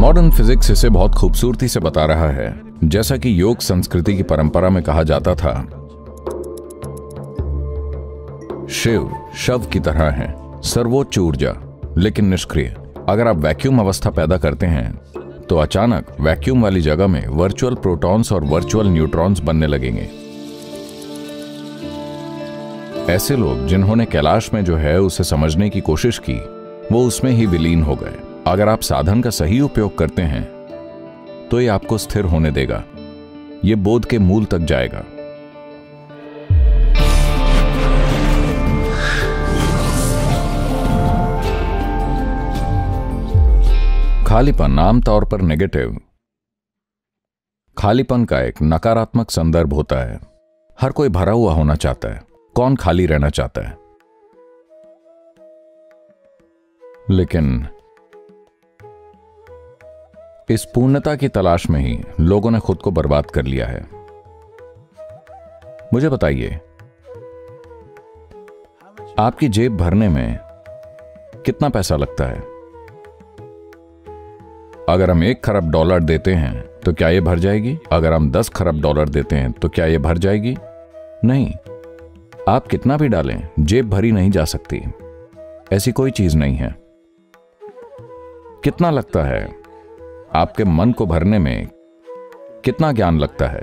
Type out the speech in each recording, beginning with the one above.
Modern physics इसे बहुत खूबसूरती से बता रहा है। जैसा कि योग संस्कृति की परंपरा में कहा जाता था, शिव शव की तरह है, सर्वोच्च ऊर्जा लेकिन निष्क्रिय। अगर आप वैक्यूम अवस्था पैदा करते हैं तो अचानक वैक्यूम वाली जगह में वर्चुअल प्रोटॉन्स और वर्चुअल न्यूट्रॉन्स बनने लगेंगे। ऐसे लोग जिन्होंने कैलाश में जो है उसे समझने की कोशिश की, वो उसमें ही विलीन हो गए। अगर आप साधन का सही उपयोग करते हैं तो ये आपको स्थिर होने देगा, ये बोध के मूल तक जाएगा। खालीपन आमतौर पर नेगेटिव खालीपन का एक नकारात्मक संदर्भ होता है। हर कोई भरा हुआ होना चाहता है, कौन खाली रहना चाहता है? लेकिन इस पूर्णता की तलाश में ही लोगों ने खुद को बर्बाद कर लिया है। मुझे बताइए, आपकी जेब भरने में कितना पैसा लगता है? अगर हम 1 खरब डॉलर देते हैं तो क्या यह भर जाएगी? अगर हम 10 खरब डॉलर देते हैं तो क्या यह भर जाएगी? नहीं। आप कितना भी डालें, जेब भरी नहीं जा सकती। ऐसी कोई चीज नहीं है। कितना लगता है? आपके मन को भरने में कितना ज्ञान लगता है?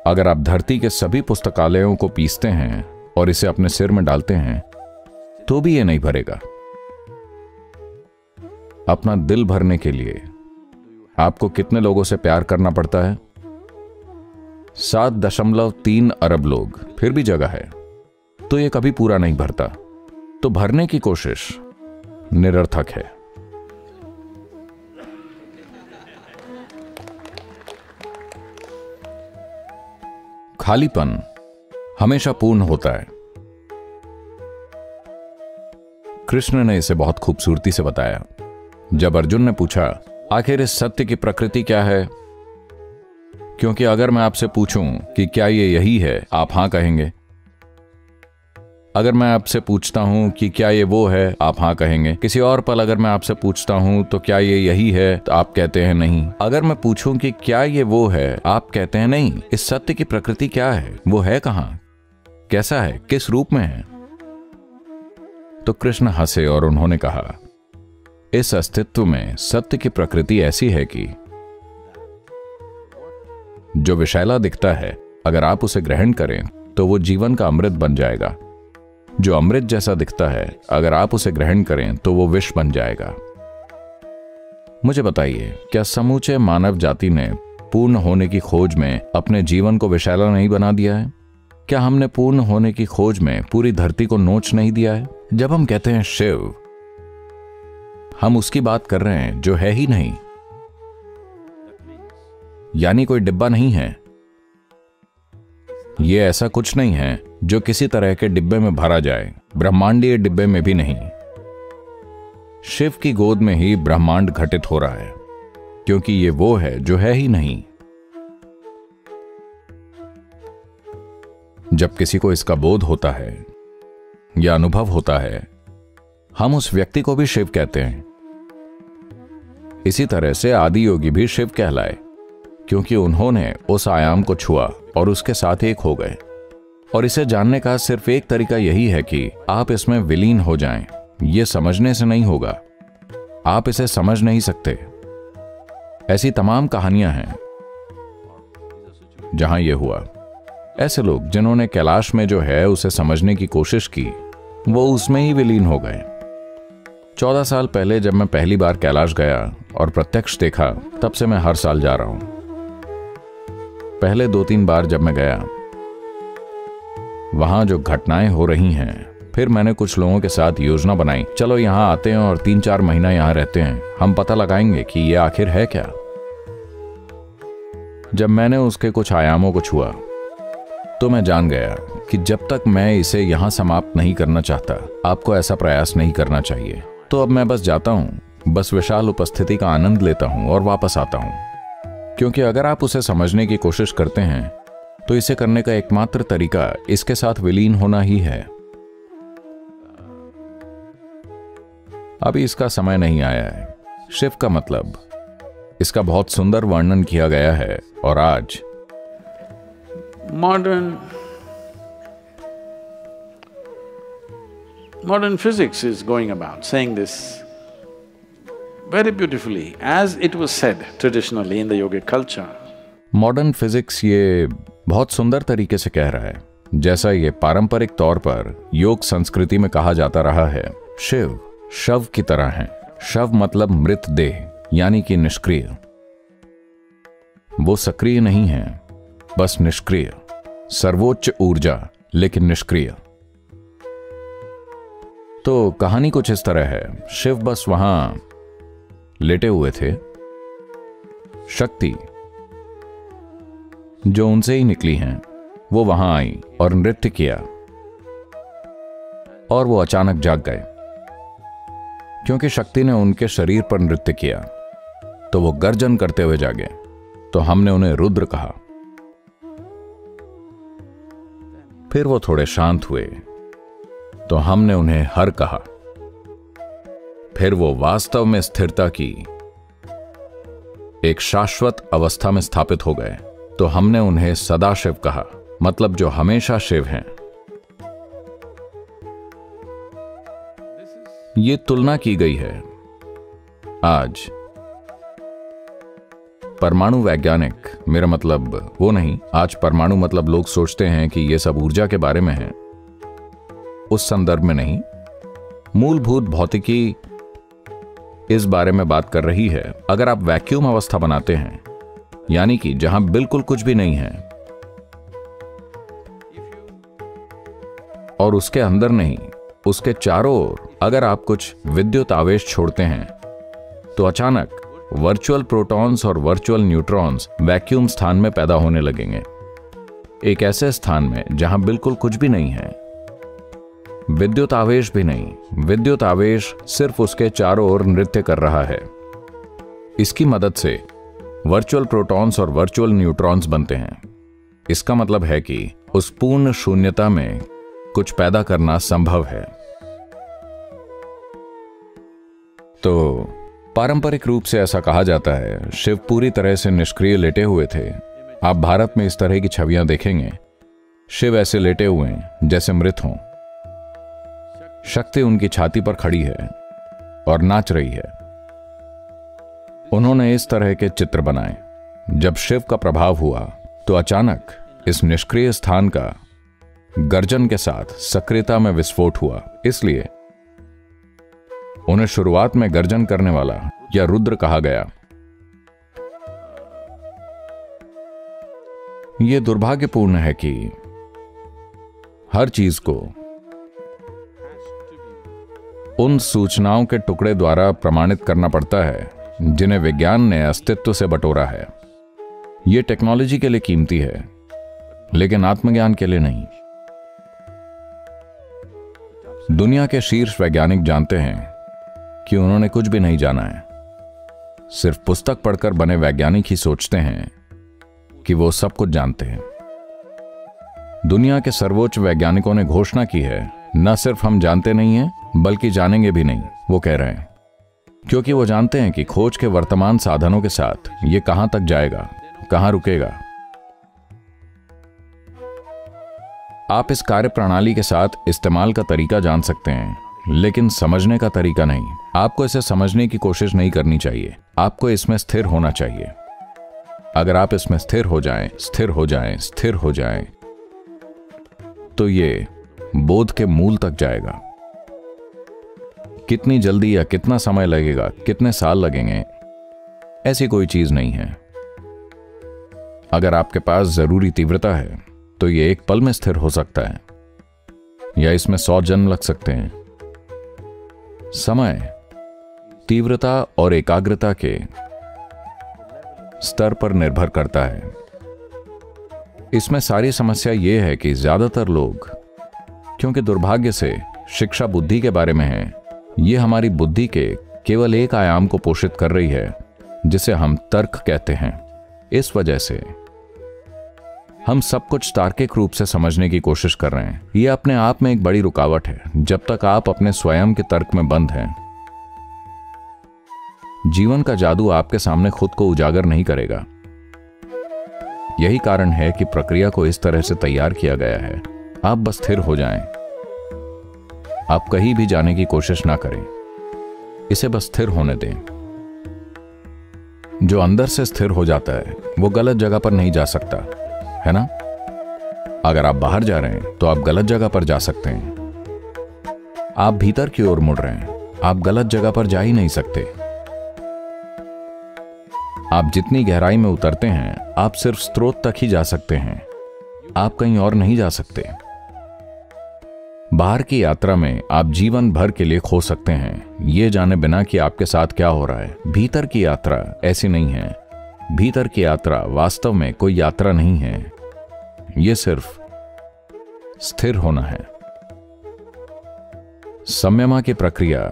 अगर आप धरती के सभी पुस्तकालयों को पीसते हैं और इसे अपने सिर में डालते हैं तो भी यह नहीं भरेगा। अपना दिल भरने के लिए आपको कितने लोगों से प्यार करना पड़ता है? 7.3 अरब लोग, फिर भी जगह है, तो यह कभी पूरा नहीं भरता। तो भरने की कोशिश निरर्थक है। खालीपन हमेशा पूर्ण होता है। कृष्ण ने इसे बहुत खूबसूरती से बताया। जब अर्जुन ने पूछा, आखिर इस सत्य की प्रकृति क्या है? क्योंकि अगर मैं आपसे पूछूं कि क्या ये यही है, आप हां कहेंगे। अगर मैं आपसे पूछता हूं कि क्या ये वो है, आप हां कहेंगे। किसी और पल अगर मैं आपसे पूछता हूं तो क्या ये यही है, तो आप कहते हैं नहीं। अगर मैं पूछूं कि क्या ये वो है, आप कहते हैं नहीं। इस सत्य की प्रकृति क्या है? वो है कहां? कैसा है? किस रूप में है? तो कृष्ण हंसे और उन्होंने कहा, इस अस्तित्व में सत्य की प्रकृति ऐसी है कि जो विषैला दिखता है, अगर आप उसे ग्रहण करें तो वो जीवन का अमृत बन जाएगा। जो अमृत जैसा दिखता है, अगर आप उसे ग्रहण करें तो वो विष बन जाएगा। मुझे बताइए, क्या समूचे मानव जाति ने पूर्ण होने की खोज में अपने जीवन को विषैला नहीं बना दिया है? क्या हमने पूर्ण होने की खोज में पूरी धरती को नोच नहीं दिया है? जब हम कहते हैं शिव, हम उसकी बात कर रहे हैं जो है ही नहीं, यानी कोई डिब्बा नहीं है। यह ऐसा कुछ नहीं है जो किसी तरह के डिब्बे में भरा जाए, ब्रह्मांडीय डिब्बे में भी नहीं। शिव की गोद में ही ब्रह्मांड घटित हो रहा है, क्योंकि यह वो है जो है ही नहीं। जब किसी को इसका बोध होता है या अनुभव होता है, हम उस व्यक्ति को भी शिव कहते हैं। इसी तरह से आदि योगी भी शिव कहलाए, क्योंकि उन्होंने उस आयाम को छुआ और उसके साथ एक हो गए। और इसे जानने का सिर्फ एक तरीका यही है कि आप इसमें विलीन हो जाएं। यह समझने से नहीं होगा, आप इसे समझ नहीं सकते। ऐसी तमाम कहानियां हैं जहां यह हुआ। ऐसे लोग जिन्होंने कैलाश में जो है उसे समझने की कोशिश की, वो उसमें ही विलीन हो गए। 14 साल पहले जब मैं पहली बार कैलाश गया और प्रत्यक्ष देखा, तब से मैं हर साल जा रहा हूं। पहले 2-3 बार जब मैं गया, वहां जो घटनाएं हो रही हैं, फिर मैंने कुछ लोगों के साथ योजना बनाई, चलो यहां आते हैं और 3-4 महीना यहां रहते हैं, हम पता लगाएंगे कि यह आखिर है क्या। जब मैंने उसके कुछ आयामों को छुआ तो मैं जान गया कि जब तक मैं इसे यहां समाप्त नहीं करना चाहता, आपको ऐसा प्रयास नहीं करना चाहिए। तो अब मैं बस जाता हूं, बस विशाल उपस्थिति का आनंद लेता हूं और वापस आता हूं। क्योंकि अगर आप उसे समझने की कोशिश करते हैं तो इसे करने का एकमात्र तरीका इसके साथ विलीन होना ही है। अभी इसका समय नहीं आया है। शिव का मतलब, इसका बहुत सुंदर वर्णन किया गया है। और आज modern physics is going about saying this very beautifully, as it was said traditionally in the yogic culture. Modern physics ये बहुत सुंदर तरीके से कह रहा है, जैसा ये पारंपरिक तौर पर योग संस्कृति में कहा जाता रहा है। शिव शव की तरह है। शव मतलब मृत देह, यानी कि निष्क्रिय। वो सक्रिय नहीं है, बस निष्क्रिय। सर्वोच्च ऊर्जा लेकिन निष्क्रिय। तो कहानी कुछ इस तरह है। शिव बस वहां लेटे हुए थे। शक्ति जो उनसे ही निकली हैं, वो वहां आई और नृत्य किया, और वो अचानक जाग गए। क्योंकि शक्ति ने उनके शरीर पर नृत्य किया, तो वो गर्जन करते हुए जागे। तो हमने उन्हें रुद्र कहा। फिर वो थोड़े शांत हुए, तो हमने उन्हें हर कहा। फिर वो वास्तव में स्थिरता की एक शाश्वत अवस्था में स्थापित हो गए, तो हमने उन्हें सदाशिव कहा, मतलब जो हमेशा शिव हैं। ये तुलना की गई है। आज परमाणु वैज्ञानिक, मेरा मतलब वो नहीं, आज परमाणु मतलब लोग सोचते हैं कि ये सब ऊर्जा के बारे में है, उस संदर्भ में नहीं। मूलभूत भौतिकी इस बारे में बात कर रही है। अगर आप वैक्यूम अवस्था बनाते हैं, यानी कि जहां बिल्कुल कुछ भी नहीं है, और उसके अंदर नहीं, उसके चारों ओर अगर आप कुछ विद्युत आवेश छोड़ते हैं, तो अचानक वर्चुअल प्रोटॉन्स और वर्चुअल न्यूट्रॉन्स वैक्यूम स्थान में पैदा होने लगेंगे। एक ऐसे स्थान में जहां बिल्कुल कुछ भी नहीं है, विद्युत आवेश भी नहीं। विद्युत आवेश सिर्फ उसके चारों ओर नृत्य कर रहा है। इसकी मदद से वर्चुअल प्रोटॉन्स और वर्चुअल न्यूट्रॉन्स बनते हैं। इसका मतलब है कि उस पूर्ण शून्यता में कुछ पैदा करना संभव है। तो पारंपरिक रूप से ऐसा कहा जाता है, शिव पूरी तरह से निष्क्रिय लेटे हुए थे। आप भारत में इस तरह की छवियां देखेंगे। शिव ऐसे लेटे हुए हैं जैसे मृत हों। शक्ति उनकी छाती पर खड़ी है और नाच रही है। उन्होंने इस तरह के चित्र बनाए। जब शिव का प्रभाव हुआ, तो अचानक इस निष्क्रिय स्थान का गर्जन के साथ सक्रियता में विस्फोट हुआ। इसलिए उन्हें शुरुआत में गर्जन करने वाला या रुद्र कहा गया। यह दुर्भाग्यपूर्ण है कि हर चीज को उन सूचनाओं के टुकड़े द्वारा प्रमाणित करना पड़ता है जिन्हें विज्ञान ने अस्तित्व से बटोरा है। यह टेक्नोलॉजी के लिए कीमती है, लेकिन आत्मज्ञान के लिए नहीं। दुनिया के शीर्ष वैज्ञानिक जानते हैं कि उन्होंने कुछ भी नहीं जाना है। सिर्फ पुस्तक पढ़कर बने वैज्ञानिक ही सोचते हैं कि वो सब कुछ जानते हैं। दुनिया के सर्वोच्च वैज्ञानिकों ने घोषणा की है, न सिर्फ हम जानते नहीं हैं, बल्कि जानेंगे भी नहीं। वो कह रहे हैं क्योंकि वो जानते हैं कि खोज के वर्तमान साधनों के साथ ये कहां तक जाएगा, कहां रुकेगा। आप इस कार्य प्रणाली के साथ इस्तेमाल का तरीका जान सकते हैं, लेकिन समझने का तरीका नहीं। आपको इसे समझने की कोशिश नहीं करनी चाहिए, आपको इसमें स्थिर होना चाहिए। अगर आप इसमें स्थिर हो जाएं, स्थिर हो जाएं, स्थिर हो जाएं, तो ये बोध के मूल तक जाएगा। कितनी जल्दी या कितना समय लगेगा, कितने साल लगेंगे, ऐसी कोई चीज नहीं है। अगर आपके पास जरूरी तीव्रता है, तो ये एक पल में स्थिर हो सकता है, या इसमें 100 जन्म लग सकते हैं। समय तीव्रता और एकाग्रता के स्तर पर निर्भर करता है। इसमें सारी समस्या यह है कि ज्यादातर लोग, क्योंकि दुर्भाग्य से शिक्षा बुद्धि के बारे में है, यह हमारी बुद्धि के केवल एक आयाम को पोषित कर रही है, जिसे हम तर्क कहते हैं। इस वजह से हम सब कुछ तार्किक रूप से समझने की कोशिश कर रहे हैं। यह अपने आप में एक बड़ी रुकावट है, जब तक आप अपने स्वयं के तर्क में बंद हैं। जीवन का जादू आपके सामने खुद को उजागर नहीं करेगा। यही कारण है कि प्रक्रिया को इस तरह से तैयार किया गया है। आप बस स्थिर हो जाएं। आप कहीं भी जाने की कोशिश ना करें, इसे बस स्थिर होने दें। जो अंदर से स्थिर हो जाता है वो गलत जगह पर नहीं जा सकता, है ना? अगर आप बाहर जा रहे हैं तो आप गलत जगह पर जा सकते हैं। आप भीतर की ओर मुड़ रहे हैं, आप गलत जगह पर जा ही नहीं सकते। आप जितनी गहराई में उतरते हैं आप सिर्फ स्रोत तक ही जा सकते हैं, आप कहीं और नहीं जा सकते। बाहर की यात्रा में आप जीवन भर के लिए खो सकते हैं, ये जाने बिना कि आपके साथ क्या हो रहा है। भीतर की यात्रा ऐसी नहीं है। भीतर की यात्रा वास्तव में कोई यात्रा नहीं है, ये सिर्फ स्थिर होना है। संयमा की प्रक्रिया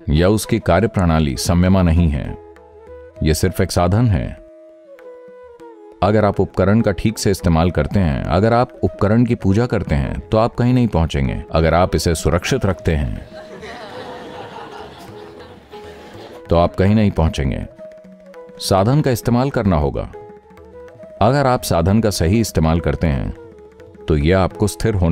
या उसकी कार्यप्रणाली संयमा नहीं है, यह सिर्फ एक साधन है। अगर आप उपकरण का ठीक से इस्तेमाल करते हैं, अगर आप उपकरण की पूजा करते हैं तो आप कहीं नहीं पहुंचेंगे। अगर आप इसे सुरक्षित रखते हैं तो आप कहीं नहीं पहुंचेंगे। साधन का इस्तेमाल करना होगा। अगर आप साधन का सही इस्तेमाल करते हैं तो यह आपको स्थिर होने